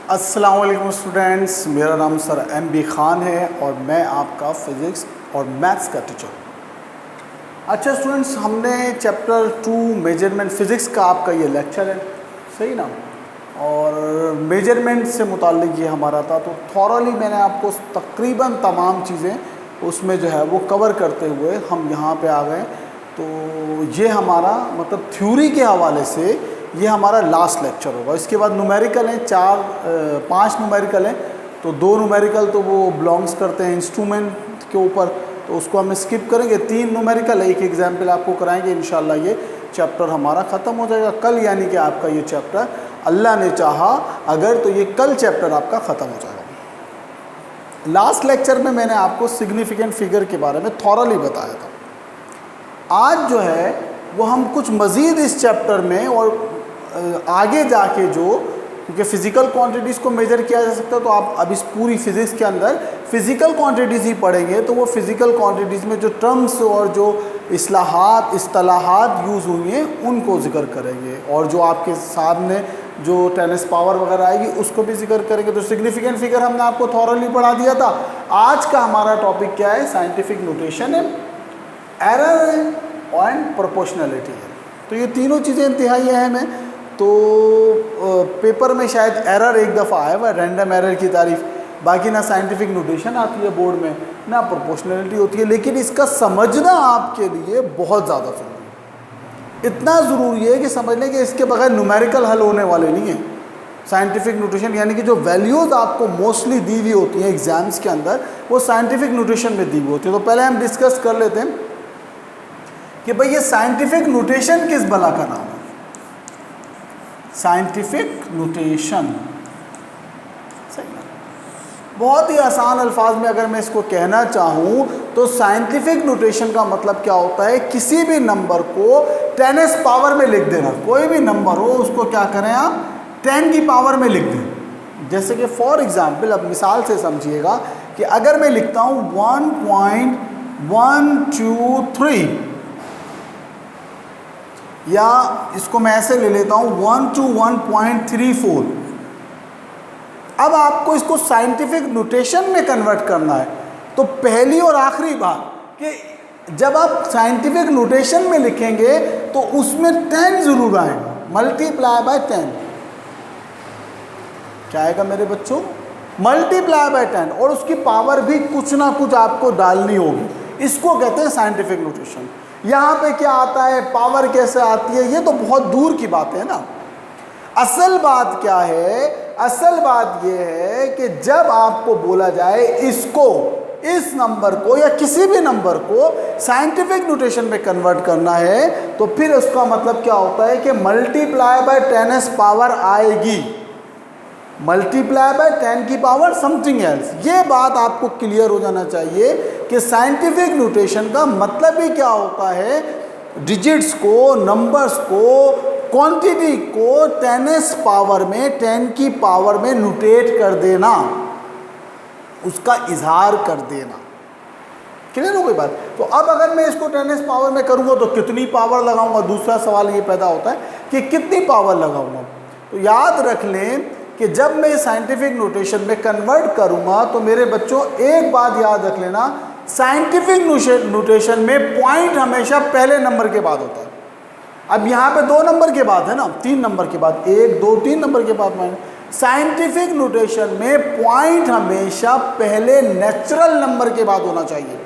अस्सलाम वालेकुम स्टूडेंट्स, मेरा नाम सर MB खान है और मैं आपका फिज़िक्स और मैथ्स का टीचर हूँ। अच्छा स्टूडेंट्स, हमने चैप्टर 2 मेजरमेंट फ़िज़िक्स का आपका ये लेक्चर है, सही ना। और मेजरमेंट से मुताल्लिक़ ये हमारा था, तो थॉरली मैंने आपको तकरीबन तमाम चीज़ें उसमें जो है वो कवर करते हुए हम यहाँ पे आ गए। तो ये हमारा मतलब थ्योरी के हवाले से ये हमारा लास्ट लेक्चर होगा। इसके बाद न्यूमेरिकल हैं, 5 न्यूमेरिकल हैं। तो 2 न्यूमेरिकल तो वो बिलोंग्स करते हैं इंस्ट्रूमेंट के ऊपर, तो उसको हम स्किप करेंगे। 3 न्यूमेरिकल है, एक एग्जाम्पल आपको कराएंगे, इंशाल्लाह ये चैप्टर हमारा ख़त्म हो जाएगा कल, यानी कि आपका ये चैप्टर अल्लाह ने चाहा अगर तो ये कल चैप्टर आपका ख़त्म हो जाएगा। लास्ट लेक्चर में मैंने आपको सिग्निफिकेंट फिगर के बारे में थॉरली बताया था। आज जो है वो हम कुछ मज़ीद इस चैप्टर में और आगे जाके जो, क्योंकि फ़िज़िकल क्वांटिटीज़ को मेजर किया जा सकता है, तो आप अब इस पूरी फ़िज़िक्स के अंदर फ़िज़िकल क्वांटिटीज़ ही पढ़ेंगे, तो वो फ़िज़िकल क्वांटिटीज़ में जो टर्म्स और जो इस्लाहात यूज़ हुई हैं उनको ज़िक्र करेंगे, और जो आपके सामने जो टेनिस पावर वगैरह आएगी उसको भी जिक्र करेंगे। तो सिग्निफिकेंट फिगर हमने आपको थॉरली पढ़ा दिया था। आज का हमारा टॉपिक क्या है? साइंटिफिक नोटेशन है, एरर है और प्रोपोर्शनलिटी है। तो ये तीनों चीज़ें इंतहाई अहम हैं। तो पेपर में शायद एरर एक दफ़ा आया हुआ, रैंडम एरर की तारीफ, बाकी ना साइंटिफिक नोटेशन आती है बोर्ड में, ना प्रोपोर्शनलिटी होती है। लेकिन इसका समझना आपके लिए बहुत ज़्यादा ज़रूरी है। इतना ज़रूरी है कि समझ लें कि इसके बगैर न्यूमेरिकल हल होने वाले नहीं हैं। साइंटिफिक नोटेशन यानी कि जो वैल्यूज़ आपको मोस्टली दी हुई होती हैं एग्ज़ाम्स के अंदर, वो साइंटिफिक नोटेशन में दी हुई होती है। तो पहले हम डिस्कस कर लेते हैं कि भाई ये साइंटिफिक नोटेशन किस भला का नाम है। साइंटिफिक नोटेशन, सही ना। बहुत ही आसान अल्फाज में अगर मैं इसको कहना चाहूँ तो साइंटिफिक नोटेशन का मतलब क्या होता है? किसी भी नंबर को 10s पावर में लिख देना। कोई भी नंबर हो उसको क्या करें आप? 10 की पावर में लिख दें। जैसे कि फॉर एग्जाम्पल, अब मिसाल से समझिएगा कि अगर मैं लिखता हूँ 1.123, या इसको मैं ऐसे ले लेता हूँ 121.34। अब आपको इसको साइंटिफिक नोटेशन में कन्वर्ट करना है। तो पहली और आखिरी बात कि जब आप साइंटिफिक नोटेशन में लिखेंगे तो उसमें 10 ज़रूर आएगा, मल्टीप्लाई बाय 10। क्या आएगा मेरे बच्चों? मल्टीप्लाई बाय 10, और उसकी पावर भी कुछ ना कुछ आपको डालनी होगी। इसको कहते हैं साइंटिफिक नोटेशन। यहाँ पे क्या आता है, पावर कैसे आती है, ये तो बहुत दूर की बात है ना। असल बात क्या है? असल बात ये है कि जब आपको बोला जाए इसको, इस नंबर को या किसी भी नंबर को साइंटिफिक नोटेशन में कन्वर्ट करना है, तो फिर उसका मतलब क्या होता है कि मल्टीप्लाई बाय 10s पावर आएगी, मल्टीप्लाई बाय 10 की पावर समथिंग एल्स। ये बात आपको क्लियर हो जाना चाहिए कि साइंटिफिक नोटेशन का मतलब ही क्या होता है? डिजिट्स को, नंबर्स को, क्वांटिटी को 10s पावर में, 10 की पावर में नोटेट कर देना, उसका इजहार कर देना। क्लियर हो गई बात? तो अब अगर मैं इसको 10s पावर में करूँगा तो कितनी पावर लगाऊंगा? दूसरा सवाल ये पैदा होता है कि कितनी पावर लगाऊंगा। तो याद रख लें कि जब मैं साइंटिफिक नोटेशन में कन्वर्ट करूँगा तो मेरे बच्चों एक बात याद रख लेना, साइंटिफिक नोटेशन में पॉइंट हमेशा पहले नंबर के बाद होता है। अब यहाँ पे 2 नंबर के बाद है ना, 3 नंबर के बाद, 1 2 3 नंबर के बाद माइनस। साइंटिफिक नोटेशन में पॉइंट हमेशा पहले नेचुरल नंबर के बाद होना चाहिए।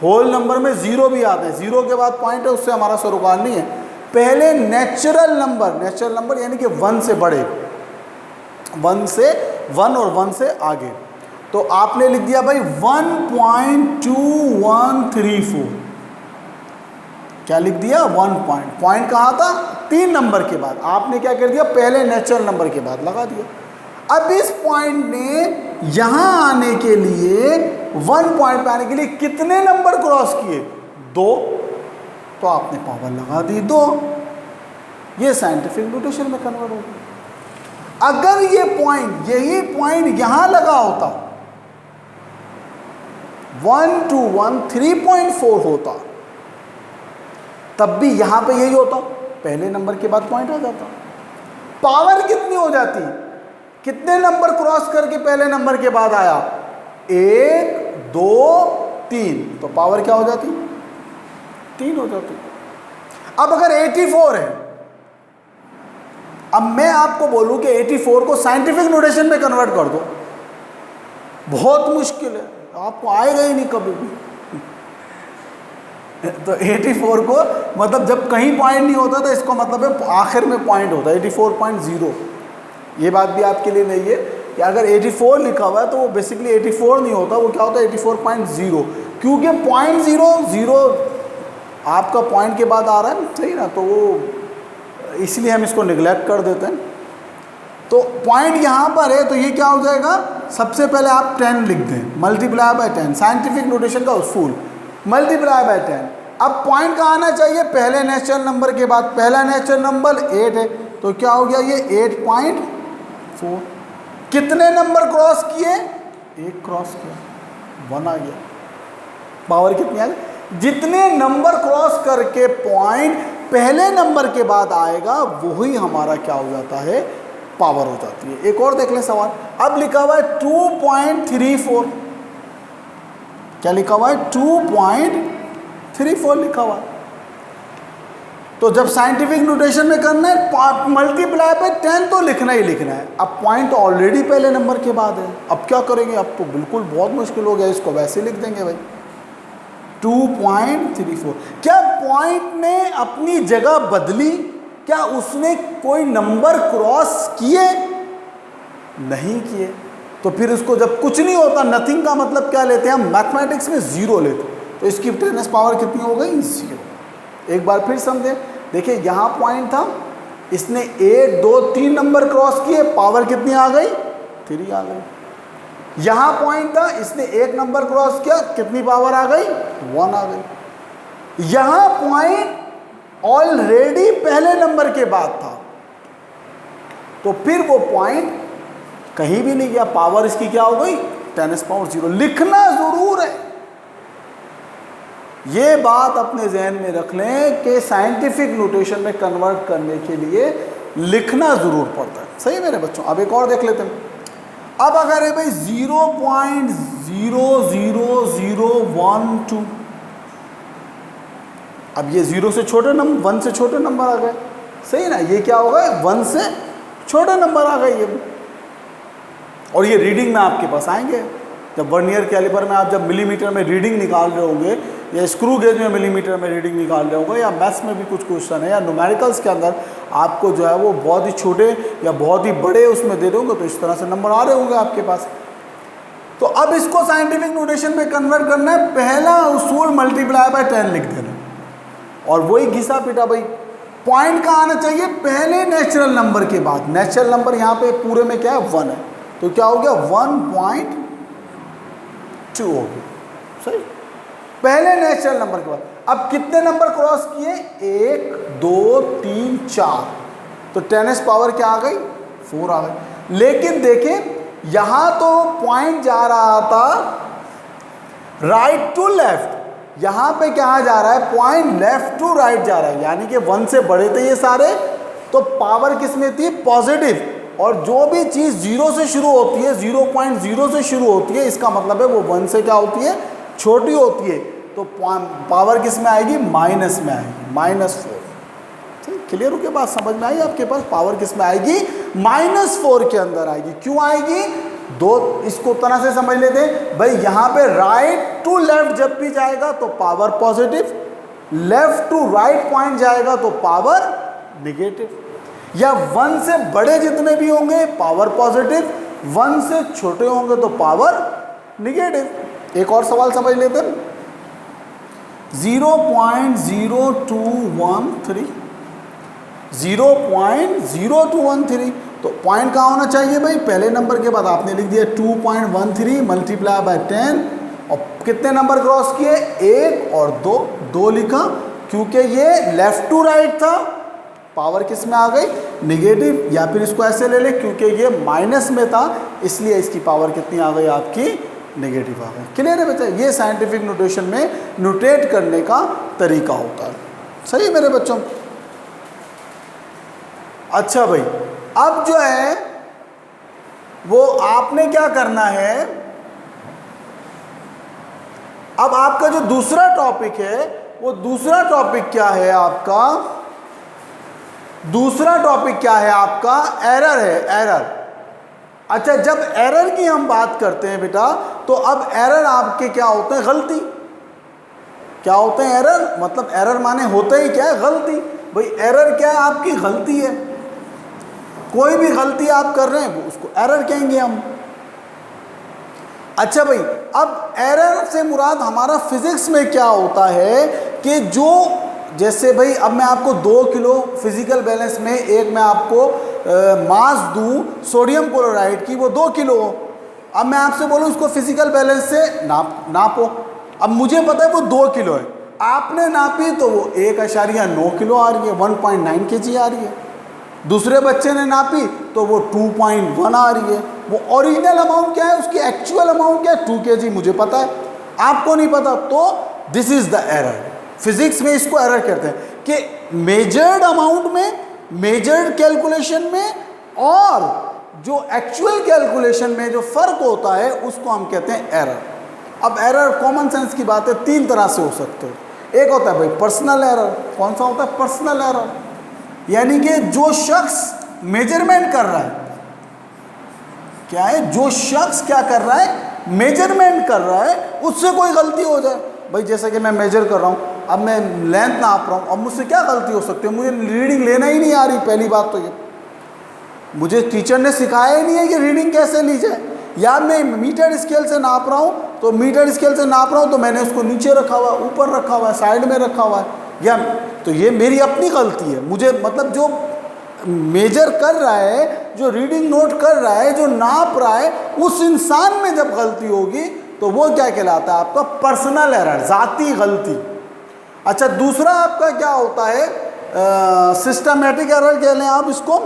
होल नंबर में 0 भी आते हैं, 0 के बाद पॉइंट है, उससे हमारा सरोकार नहीं है। पहले नेचुरल नंबर यानी कि 1 से बड़े, 1 और 1 से आगे। तो आपने लिख दिया भाई 1.2134। क्या लिख दिया? 1 पॉइंट कहाँ था? 3 नंबर के बाद। आपने क्या कर दिया? पहले नेचुरल नंबर के बाद लगा दिया। अब इस पॉइंट ने यहाँ आने के लिए, 1 पॉइंट पे आने के लिए कितने नंबर क्रॉस किए? 2। तो आपने पावर लगा दी 2। ये साइंटिफिक नोटेशन में कन्वर्ट हो गया। अगर ये पॉइंट, यही पॉइंट यहां लगा होता, 1.213.4 होता, तब भी यहां पे यही होता, पहले नंबर के बाद पॉइंट आ जाता। पावर कितनी हो जाती? कितने नंबर क्रॉस करके पहले नंबर के बाद आया? 1 2 3, तो पावर क्या हो जाती? 3 हो जाती। अब अगर 84 है, अब मैं आपको बोलूं कि 84 को साइंटिफिक नोटेशन में कन्वर्ट कर दो, बहुत मुश्किल है, आपको आएगा ही नहीं कभी भी। तो 84 को मतलब जब कहीं पॉइंट नहीं होता तो इसका मतलब है आखिर में पॉइंट होता है 84.0। ये बात भी आपके लिए नहीं है कि अगर 84 लिखा हुआ है तो वो बेसिकली 84 नहीं होता, वो क्या होता है 84.0, क्योंकि 0.00 आपका पॉइंट के बाद आ रहा है, सही ना, तो वो इसलिए हम इसको निगलेक्ट कर देते हैं। तो पॉइंट यहाँ पर है, तो ये क्या हो जाएगा? सबसे पहले आप 10 लिख दें, मल्टीप्लाई बाय 10, साइंटिफिक नोटेशन का उसूल, मल्टीप्लाई बाय 10। अब पॉइंट कहाँ आना चाहिए? पहले नेचुरल नंबर के बाद। पहला नेचुरल नंबर 8 है, तो क्या हो गया ये 8.4। कितने नंबर क्रॉस किए? 1 क्रॉस किया, 1 आ गया। पावर कितनी आ गई? जितने नंबर क्रॉस करके पॉइंट पहले नंबर के बाद आएगा वही हमारा क्या हो जाता है? पावर हो जाती है। एक और देख लें सवाल। अब लिखा हुआ है 2.34, क्या लिखा हुआ है? 2.34 लिखा हुआ है। तो जब साइंटिफिक नोटेशन में करना है मल्टीप्लाई पे 10 तो लिखना ही लिखना है। अब पॉइंट ऑलरेडी पहले नंबर के बाद है, अब क्या करेंगे? अब तो बिल्कुल बहुत मुश्किल हो गया, इसको वैसे लिख देंगे भाई 2.34। क्या पॉइंट ने अपनी जगह बदली? क्या उसने कोई नंबर क्रॉस किए? नहीं किए। तो फिर उसको जब कुछ नहीं होता, नथिंग का मतलब क्या लेते हैं हम? मैथमेटिक्स में 0 लेते हैं। तो इसकी 10s पावर कितनी हो गई? 0। एक बार फिर समझें, देखिए यहाँ पॉइंट था, इसने 1 2 3 नंबर क्रॉस किए, पावर कितनी आ गई? 3 आ गई। यहाँ पॉइंट था, इसने 1 नंबर क्रॉस किया, कितनी पावर आ गई? 1 आ गई। यहाँ पॉइंट ऑलरेडी पहले नंबर के बाद था, तो फिर वो पॉइंट कहीं भी नहीं गया, पावर इसकी क्या हो गई? 10s power 0। लिखना जरूर है, ये बात अपने जहन में रख लें कि साइंटिफिक नोटेशन में कन्वर्ट करने के लिए लिखना जरूर पड़ता है। सही मेरे बच्चों। अब एक और देख लेते हैं। अब अगर है भाई 0.00012, अब ये 0 से छोटे नंबर, 1 से छोटे नंबर आ गए, सही ना, ये क्या हो गए? 1 से छोटे नंबर आ गए ये। और ये रीडिंग में आपके पास आएंगे, जब वर्नियर कैलिपर में आप जब मिलीमीटर में रीडिंग निकाल रहे होंगे, या स्क्रू गेज में मिलीमीटर में रीडिंग निकाल रहे होंगे, या मैथ्स में भी कुछ क्वेश्चन है, या न्यूमेरिकल्स के अंदर आपको जो है वो बहुत ही छोटे या बहुत ही बड़े उसमें दे दोगे, तो इस तरह से नंबर आ रहे होंगे आपके पास। तो अब इसको साइंटिफिक नोटेशन में कन्वर्ट करना है। पहला उसूल मल्टीप्लाई बाय 10 लिख देना, और वही घिसा पिटा भाई। पॉइंट कहाँ आना चाहिए? पहले नेचुरल नंबर के बाद। नेचुरल नंबर यहाँ पे पूरे में क्या है? 1 है, तो क्या हो गया? 1.2 हो गया, सही, पहले नेचुरल नंबर के बाद। अब कितने नंबर क्रॉस किए? 1 2 3 4, तो 10s पावर क्या आ गई? 4 आ गई। लेकिन देखें यहां तो पॉइंट जा रहा था राइट टू लेफ्ट, यहां पे क्या जा रहा है? पॉइंट लेफ्ट टू राइट जा रहा है, यानी कि 1 से बड़े थे ये सारे, तो पावर किस में थी? पॉजिटिव। और जो भी चीज़ 0 से शुरू होती है, 0.0 से शुरू होती है, इसका मतलब है वो 1 से क्या होती है? छोटी होती है। तो पावर किस में आएगी? माइनस में आएगी, -4। ठीक, क्लियर हो गया बात? समझ में आई आपके पास? पावर किस में आएगी? -4 के अंदर आएगी। क्यों आएगी? दो, इसको तरह से समझ लेते हैं भाई, यहाँ पे राइट टू लेफ्ट जब भी जाएगा तो power positive, left to right point जाएगा तो पावर निगेटिव। या 1 से बड़े जितने भी होंगे पावर पॉजिटिव, 1 से छोटे होंगे तो पावर निगेटिव। एक और सवाल समझ लेते हैं। 0.0213, 0.0213, तो पॉइंट कहाँ होना चाहिए भाई? पहले नंबर के बाद। आपने लिख दिया 2.13 मल्टीप्लाई बाय 10, और कितने नंबर क्रॉस किए? 1 और 2, 2 लिखा क्योंकि ये लेफ्ट टू राइट था, पावर किस में आ गई? निगेटिव। या फिर इसको ऐसे ले ले, क्योंकि ये माइनस में था इसलिए इसकी पावर कितनी आ गई? आपकी नेगेटिव आ गई। क्लियर है बच्चा? ये साइंटिफिक नोटेशन में नोटेट करने का तरीका होता है। सही है मेरे बच्चों? अच्छा भाई, अब जो है वो आपने क्या करना है, अब आपका जो दूसरा टॉपिक है, वो दूसरा टॉपिक क्या है आपका, दूसरा टॉपिक क्या है आपका, एरर है, एरर। अच्छा, जब एरर की हम बात करते हैं बेटा, तो अब एरर आपके क्या होते हैं, गलती। क्या होते हैं एरर, मतलब एरर माने होता ही क्या है, गलती। भाई एरर क्या है, आपकी गलती है। कोई भी गलती आप कर रहे हैं उसको एरर कहेंगे हम। अच्छा भाई, अब एरर से मुराद हमारा फिजिक्स में क्या होता है कि जो, जैसे भाई अब मैं आपको 2 किलो फिजिकल बैलेंस में एक मैं आपको मास दूं सोडियम क्लोराइड की, वो 2 किलो हो। अब मैं आपसे बोलूं उसको फिजिकल बैलेंस से नापो। अब मुझे पता है वो 2 किलो है, आपने नापी तो वो 1.9 किलो आ रही है, 1.9 kg आ रही है। दूसरे बच्चे ने नापी तो वो 2.1 आ रही है। वो ओरिजिनल अमाउंट क्या है, उसकी एक्चुअल अमाउंट क्या है, 2 kg मुझे पता है, आपको नहीं पता, तो this is the error. Physics में इसको एरर कहते हैं कि मेजर्ड अमाउंट में, मेजर्ड कैलकुलेशन में और जो एक्चुअल कैलकुलेशन में जो फर्क होता है उसको हम कहते हैं एरर। अब एरर कॉमन सेंस की बात है, 3 तरह से हो सकते हो। एक होता है भाई पर्सनल एरर। कौन सा होता है, पर्सनल एरर, यानी कि जो शख्स मेजरमेंट कर रहा है, क्या है, जो शख्स क्या कर रहा है, मेजरमेंट कर रहा है, उससे कोई गलती हो जाए। भाई जैसे कि मैं मेजर कर रहा हूँ, अब मैं लेंथ नाप रहा हूँ, अब मुझसे क्या गलती हो सकती है, मुझे रीडिंग लेना ही नहीं आ रही। पहली बात तो ये, मुझे टीचर ने सिखाया ही नहीं है कि रीडिंग कैसे ली जाए। या मैं मीटर स्केल से नाप रहा हूँ, तो मीटर स्केल से नाप रहा हूँ तो मैंने उसको नीचे रखा हुआ है, ऊपर रखा हुआ है, साइड में रखा हुआ है, या तो ये मेरी अपनी गलती है। मुझे मतलब जो मेजर कर रहा है, जो रीडिंग नोट कर रहा है, जो नाप रहा है, उस इंसान में जब गलती होगी तो वो क्या कहलाता है, आपका पर्सनल एरर, ज़ाती गलती। अच्छा, दूसरा आपका क्या होता है, सिस्टमेटिक एरर कह लें आप इसको,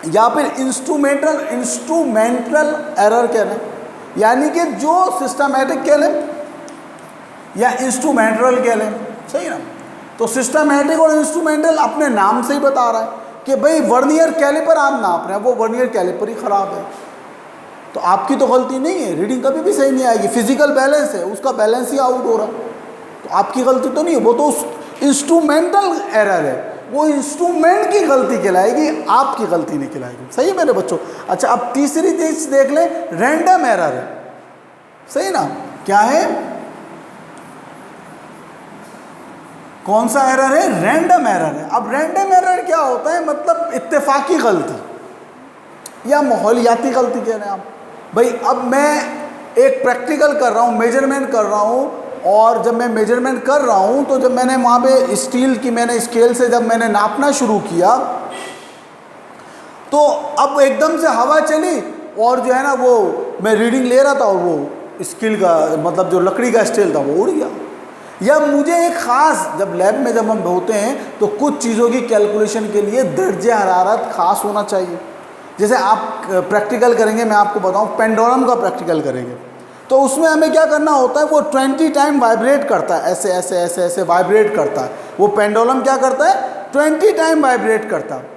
या फिर इंस्ट्रूमेंटल एरर कह लें, यानी कि जो सिस्टमेटिक कह लें या इंस्ट्रूमेंटल कह लें, सही ना। तो सिस्टमेटिक और इंस्ट्रूमेंटल अपने नाम से ही बता रहा है कि भाई वर्नियर कैलिपर आप नाप रहे हैं, वो वर्नियर कैलिपर ही ख़राब है, तो आपकी तो गलती नहीं है, रीडिंग कभी भी सही नहीं आएगी। फिजिकल बैलेंस है, उसका बैलेंस ही आउट हो रहा है, तो आपकी गलती तो नहीं है, वो तो उस इंस्ट्रूमेंटल एरर है, वो इंस्ट्रूमेंट की गलती कहलाएगी, आपकी गलती नहीं कहलाएगी। सही है मेरे बच्चों। अच्छा, अब तीसरी चीज देख लें, रैंडम एरर है, सही ना। क्या है, कौन सा एरर है, रैंडम एरर है। अब रैंडम एरर क्या होता है, मतलब इत्तेफाकी गलती या माहौलियाती गलती कह रहे हैं आप। भाई अब मैं एक प्रैक्टिकल कर रहा हूँ, मेजरमेंट कर रहा हूँ, और जब मैं मेजरमेंट कर रहा हूँ तो जब मैंने वहाँ पे स्टील की, मैंने स्केल से जब मैंने नापना शुरू किया, तो अब एकदम से हवा चली और जो है ना वो मैं रीडिंग ले रहा था और वो स्केल का मतलब जो लकड़ी का स्केल था वो उड़ गया। या मुझे एक ख़ास, जब लैब में जब हम होते हैं तो कुछ चीज़ों की कैलकुलेशन के लिए दर्जे हरारत ख़ास होना चाहिए। जैसे आप प्रैक्टिकल करेंगे, मैं आपको बताऊं, पेंडुलम का प्रैक्टिकल करेंगे तो उसमें हमें क्या करना होता है, वो 20 टाइम वाइब्रेट करता है, ऐसे ऐसे ऐसे ऐसे वाइब्रेट करता है। वो पेंडुलम क्या करता है, 20 टाइम वाइब्रेट करता है।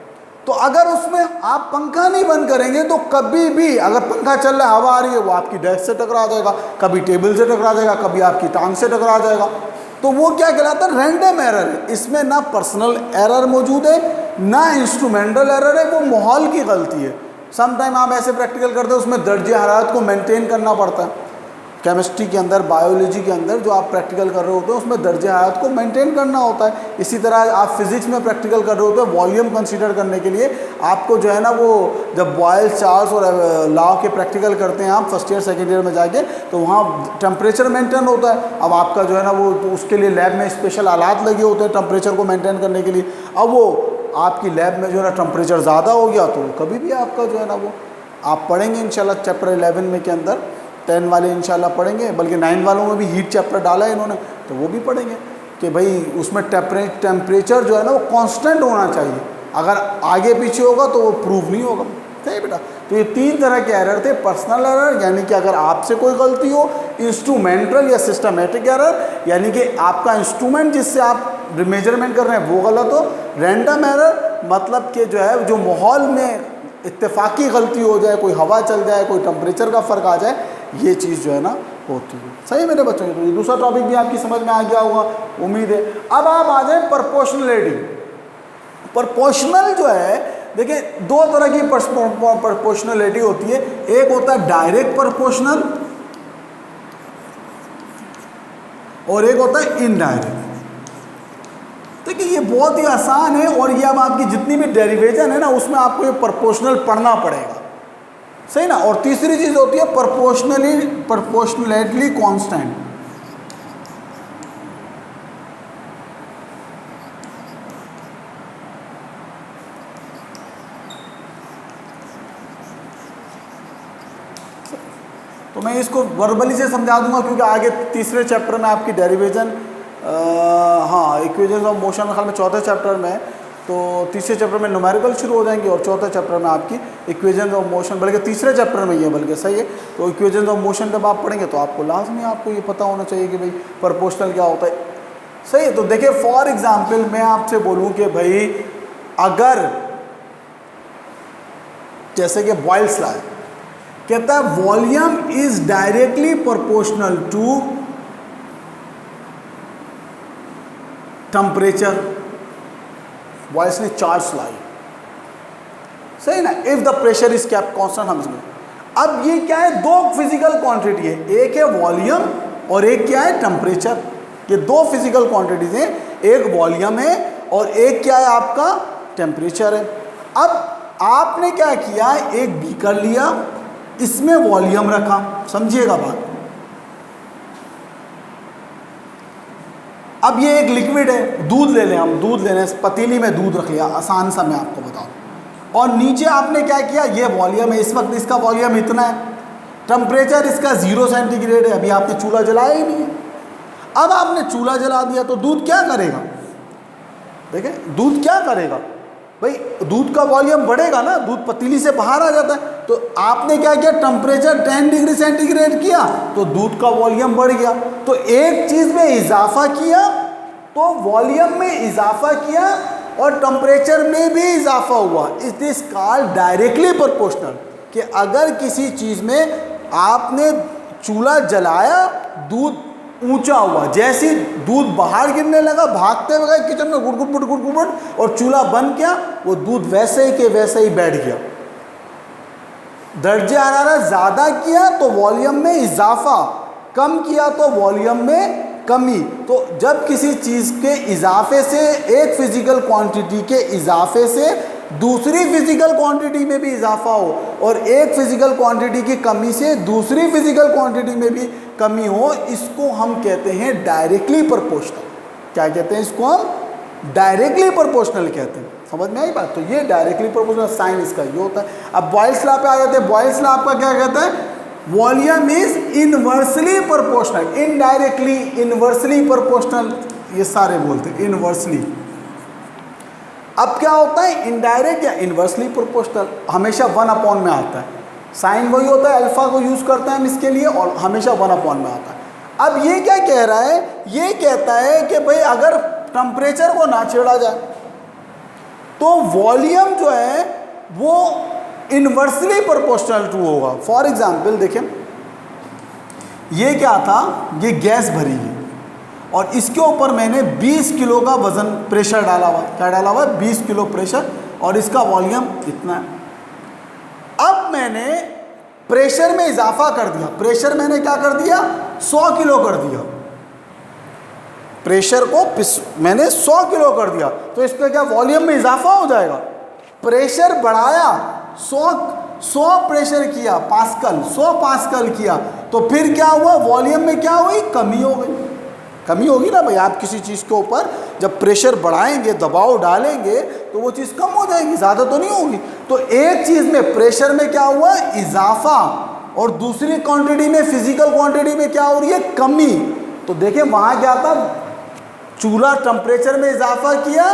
तो अगर उसमें आप पंखा नहीं बंद करेंगे तो कभी भी, अगर पंखा चल रहा है, हवा आ रही है, वो आपकी डेस्क से टकरा जाएगा, कभी टेबल से टकरा जाएगा, कभी आपकी टांग से टकरा जाएगा। तो वो क्या कहलाता है, रैंडम एरर है। इसमें ना पर्सनल एरर मौजूद है, ना इंस्ट्रूमेंटल एरर है, वो माहौल की गलती है। समटाइम आप ऐसे प्रैक्टिकल करते हो, उसमें दर्जे हरारत को मेंटेन करना पड़ता है। केमिस्ट्री के अंदर, बायोलॉजी के अंदर जो आप प्रैक्टिकल कर रहे होते हैं उसमें दर्जे हरारत को मेंटेन करना होता है। इसी तरह आप फिजिक्स में प्रैक्टिकल कर रहे होते हैं, वॉल्यूम कंसीडर करने के लिए आपको जो है ना, वो जब बॉयल्स, चार्ल्स और लॉ के प्रैक्टिकल करते हैं आप फर्स्ट ईयर सेकेंड ईयर में जाके, तो वहाँ टेम्परेचर मेंटेन होता है। अब आपका जो है ना वो उसके लिए लैब में स्पेशल आलात लगे होते हैं टेम्परेचर को मेंटेन करने के लिए। अब वो आपकी लैब में जो है ना टेम्परेचर ज़्यादा हो गया तो कभी भी आपका जो है ना वो आप पढ़ेंगे इंशाल्लाह चैप्टर 11 में के अंदर, 10 वाले इंशाल्लाह पढ़ेंगे, बल्कि 9 वालों में भी हीट चैप्टर डाला है इन्होंने, तो वो भी पढ़ेंगे कि भाई उसमें टेम्परेचर जो है ना वो कांस्टेंट होना चाहिए। अगर आगे पीछे होगा तो वो प्रूव नहीं होगा। सही बेटा। तो ये 3 तरह के एरर थे। पर्सनल एरर यानी कि अगर आपसे कोई गलती हो, इंस्ट्रूमेंटल या सिस्टमेटिक एरर यानी कि आपका इंस्ट्रूमेंट जिससे आप मेजरमेंट कर रहे हैं वो गलत हो, रैंडम एरर मतलब कि जो है जो माहौल में इत्तेफाकी गलती हो जाए, कोई हवा चल जाए, कोई टेम्परेचर का फ़र्क आ जाए, ये चीज़ जो है ना होती है। सही है मेरे बच्चों? तो ये दूसरा टॉपिक भी आपकी समझ में आ गया होगा, उम्मीद है। अब आप आ जाए प्रोपोर्शनलिटी। प्रोपोर्शनल जो है, देखिए दो तरह की प्रोपोर्शनलिटी होती है। एक होता है डायरेक्ट प्रोपोर्शनल और एक होता है इनडायरेक्ट। देखिए ये बहुत ही आसान है और ये अब आपकी जितनी भी डेरिवेशन है ना उसमें आपको ये प्रोपोर्शनल पढ़ना पड़ेगा, सही ना। और तीसरी चीज़ होती है प्रोपोर्शनलिटी कांस्टेंट। तो मैं इसको वर्बली से समझा दूंगा क्योंकि आगे तीसरे चैप्टर में आपकी डेरिवेशन, हाँ इक्वेशंस ऑफ मोशन ख्याल में चौथे चैप्टर में, तो तीसरे चैप्टर में न्यूमेरिकल शुरू हो जाएंगे और चौथे चैप्टर में आपकी इक्वेशंस ऑफ मोशन, बल्कि तीसरे चैप्टर में ही है, बल्कि सही है। तो इक्वेशंस ऑफ मोशन जब आप पढ़ेंगे तो आपको लाजमी आपको ये पता होना चाहिए कि भाई प्रोपोर्शनल क्या होता है, सही है। तो देखिए फॉर एग्जाम्पल मैं आपसे बोलूँ कि भाई अगर जैसे कि बॉयल्स लॉ कहता है volume is directly proportional to temperature, Boyle's ने चार्ज लाई, सही ना। If the pressure is kept constant, हम इसमें अब ये क्या है, दो फिजिकल क्वांटिटी है, एक है वॉल्यूम और एक क्या है टेम्परेचर। ये दो फिजिकल क्वांटिटीज हैं, एक वॉल्यूम है और एक क्या है आपका टेम्परेचर है। अब आपने क्या किया, एक बीकर लिया, इसमें वॉल्यूम रखा, समझिएगा बात। अब ये एक लिक्विड है, दूध ले लें हम, दूध लेने पतीली में दूध रख लिया, आसान सा मैं आपको बताऊं। और नीचे आपने क्या किया, ये वॉल्यूम है, इस वक्त इसका वॉल्यूम इतना है, टेम्परेचर इसका 0 सेंटीग्रेड है, अभी आपने चूल्हा जलाया ही नहीं है। अब आपने चूल्हा जला दिया तो दूध क्या करेगा, देखें दूध क्या करेगा भाई, दूध का वॉल्यूम बढ़ेगा ना, दूध पतीली से बाहर आ जाता है। तो आपने क्या किया, टेम्परेचर 10 डिग्री सेंटीग्रेड किया तो दूध का वॉल्यूम बढ़ गया। तो एक चीज़ में इजाफा किया तो वॉल्यूम में इजाफा किया और टेम्परेचर में भी इजाफा हुआ। It is called directly proportional. कि अगर किसी चीज़ में आपने चूल्हा जलाया, दूध ऊंचा हुआ, जैसे दूध बाहर गिरने लगा, भागते हुए गए किचन में गुड़गुड़ गुड़गुड़ और चूल्हा बंद किया, वो दूध वैसे ही के वैसे ही बैठ गया। दर्जे हरारत ज़्यादा किया तो वॉल्यूम में इजाफा, कम किया तो वॉल्यूम में कमी। तो जब किसी चीज़ के इजाफे से, एक फिजिकल क्वांटिटी के इजाफे से दूसरी फिजिकल क्वांटिटी में भी इजाफा हो और एक फिजिकल क्वांटिटी की कमी से दूसरी फिजिकल क्वांटिटी में भी कमी हो, इसको हम कहते हैं डायरेक्टली प्रोपोर्शनल। क्या कहते हैं इसको, हम डायरेक्टली प्रोपोर्शनल कहते हैं। समझ में आई बात? तो ये डायरेक्टली प्रोपोर्शनल साइन इसका ये होता है। अब बॉयल्स लॉ पे आ जाते हैं। बॉयल्स लॉ आपका क्या कहता है, volume is inversely proportional, indirectly inversely proportional, ये सारे बोलते हैं इनवर्सली। अब क्या होता है, इनडायरेक्ट या इनवर्सली प्रोपोर्शनल हमेशा 1 में आता है। साइन वही होता है, अल्फा को यूज करते हैं हम इसके लिए और हमेशा 1 में आता है। अब ये क्या कह रहा है, ये कहता है कि भाई अगर टेम्परेचर को ना छेड़ा जाए तो वॉल्यूम जो है वो इनवर्सली प्रोपोर्शनल टू होगा। फॉर एग्जाम्पल देखें, ये क्या था, ये गैस भरी है और इसके ऊपर मैंने 20 किलो का वजन प्रेशर डाला हुआ। क्या डाला हुआ है, 20 किलो प्रेशर, और इसका वॉल्यूम इतना है। अब मैंने प्रेशर में इजाफा कर दिया, प्रेशर मैंने क्या कर दिया, 100 किलो कर दिया, प्रेशर को मैंने 100 किलो कर दिया, तो इसमें क्या वॉल्यूम में इजाफा हो जाएगा। प्रेशर बढ़ाया, 100 प्रेशर किया पास्कल, 100 पास्कल किया, तो फिर क्या हुआ, वॉल्यूम में क्या हुई, कमी हो गई। कमी होगी ना भाई, आप किसी चीज़ के ऊपर जब प्रेशर बढ़ाएंगे, दबाव डालेंगे तो वो चीज़ कम हो जाएगी, ज़्यादा तो नहीं होगी। तो एक चीज़ में प्रेशर में क्या हुआ, इजाफा, और दूसरी क्वांटिटी में, फिजिकल क्वांटिटी में क्या हो रही है, कमी। तो देखें वहाँ क्या था, चूल्हा टेम्परेचर में इजाफा किया,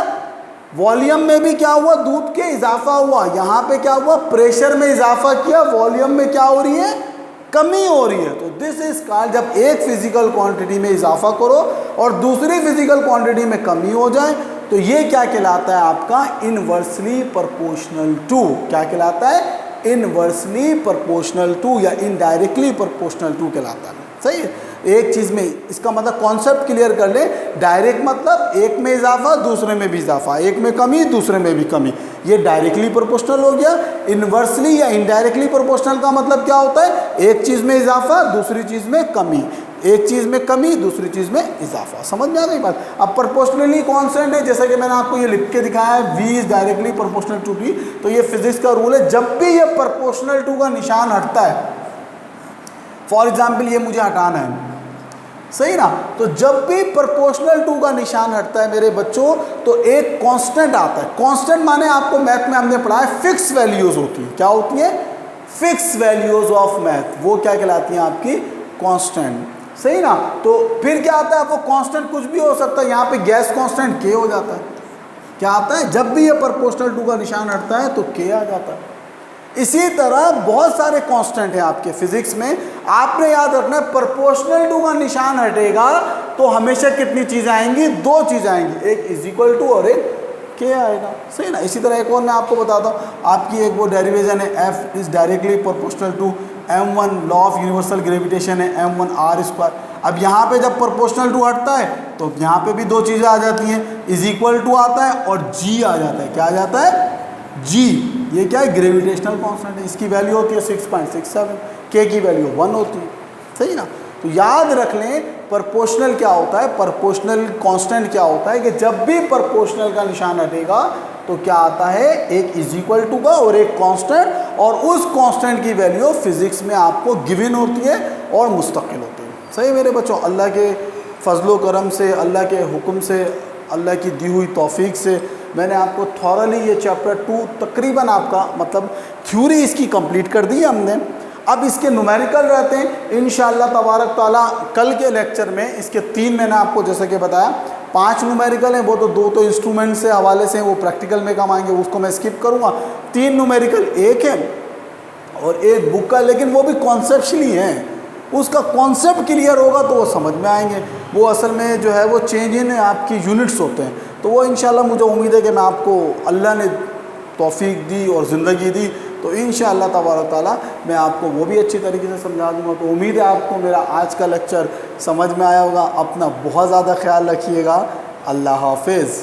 वॉल्यूम में भी क्या हुआ, दूध के इजाफा हुआ। यहाँ पे क्या हुआ, प्रेशर में इजाफा किया, वॉल्यूम में क्या हो रही है, कमी हो रही है। तो दिस इज कॉल्ड, जब एक फिजिकल क्वांटिटी में इजाफा करो और दूसरी फिजिकल क्वांटिटी में कमी हो जाए तो ये क्या कहलाता है आपका इनवर्सली प्रोपोर्शनल टू, क्या कहलाता है इनवर्सली प्रोपोर्शनल टू या इनडायरेक्टली प्रोपोर्शनल टू कहलाता है। सही है, एक चीज़ में इसका मतलब कॉन्सेप्ट क्लियर कर ले, डायरेक्ट मतलब एक में इजाफा दूसरे में भी इजाफा, एक में कमी दूसरे में भी कमी, ये डायरेक्टली प्रोपोर्शनल हो गया। इनवर्सली या इनडायरेक्टली प्रोपोर्शनल का मतलब क्या होता है, एक चीज़ में इजाफा दूसरी चीज़ में कमी, एक चीज़ में कमी दूसरी चीज़ में इजाफा। समझ में आ गई बात। अब प्रोपोर्शनली कांस्टेंट है, जैसा कि मैंने आपको ये लिख के दिखाया है, v is directly proportional to t, तो ये फिजिक्स का रूल है, जब भी ये प्रोपोर्शनल टू का निशान हटता है, फॉर एग्जाम्पल ये मुझे हटाना है, सही ना, तो जब भी प्रोपोर्शनल टू का निशान हटता है मेरे बच्चों तो एक कांस्टेंट आता है। कांस्टेंट माने आपको मैथ में हमने पढ़ा है फिक्स वैल्यूज होती है, क्या होती है, फिक्स वैल्यूज ऑफ मैथ, वो क्या कहलाती हैं आपकी कांस्टेंट, सही ना। तो फिर क्या आता है, वो कांस्टेंट कुछ भी हो सकता है, यहाँ पे गैस कांस्टेंट के हो जाता है, क्या आता है, जब भी ये प्रोपोर्शनल टू का निशान हटता है तो के आ जाता है। इसी तरह बहुत सारे कांस्टेंट हैं आपके फिजिक्स में, आपने याद रखना है प्रोपोर्शनल टू का निशान हटेगा तो हमेशा कितनी चीज़ें आएंगी, दो चीज़ें आएंगी, एक इज इक्वल टू और एक के आएगा, सही ना। इसी तरह एक और मैं आपको बताता हूँ, आपकी एक वो डेरिवेशन है F is directly proportional to m1, law of universal gravitation है m1 r स्क्वायर। अब यहाँ पे जब प्रोपोर्शनल टू हटता है तो यहाँ पे भी दो चीज़ें आ जाती हैं, इज इक्वल टू आता है और g आ जाता है, क्या आ जाता है, g, ये क्या है, ग्रेविटेशनल कांस्टेंट है, इसकी वैल्यू होती है 6.67, k की वैल्यू 1 होती है, सही ना। तो याद रख लें प्रोपोर्शनल क्या होता है, प्रोपोर्शनल कांस्टेंट क्या होता है कि जब भी प्रोपोर्शनल का निशान हटेगा तो क्या आता है, एक इज इक्वल टू का और एक कांस्टेंट, और उस कांस्टेंट की वैल्यू फिजिक्स में आपको गिवन होती है और मुस्तकिल होती है। सही मेरे बच्चों, अल्लाह के फजलो करम से, अल्लाह के हुक्म से, अल्लाह की दी हुई तौफीक से मैंने आपको थॉरली ये चैप्टर 2 तकरीबन आपका मतलब थ्योरी इसकी कंप्लीट कर दी है हमने। अब इसके न्यूमेरिकल रहते हैं इंशाअल्लाह तबारक ताला। कल के लेक्चर में इसके 3 मैंने आपको जैसे कि बताया, 5 न्यूमेरिकल हैं, वो तो 2 तो इंस्ट्रूमेंट से हवाले से हैं, वो प्रैक्टिकल में काम आएंगे, उसको मैं स्किप करूँगा। 3 न्यूमेरिकल एक है और एक बुक का, लेकिन वो भी कॉन्सेप्शली हैं, उसका कॉन्सेप्ट क्लियर होगा तो वो समझ में आएंगे। वो असल में जो है वो चेंज इन आपकी यूनिट्स होते हैं, तो वो इंशाल्लाह मुझे उम्मीद है कि मैं आपको अल्लाह ने तौफीक दी और ज़िंदगी दी तो इंशाअल्लाह तबारक ताला मैं आपको वो भी अच्छी तरीके से समझा दूँगा। तो उम्मीद है आपको मेरा आज का लेक्चर समझ में आया होगा। अपना बहुत ज़्यादा ख्याल रखिएगा। अल्लाह हाफिज़।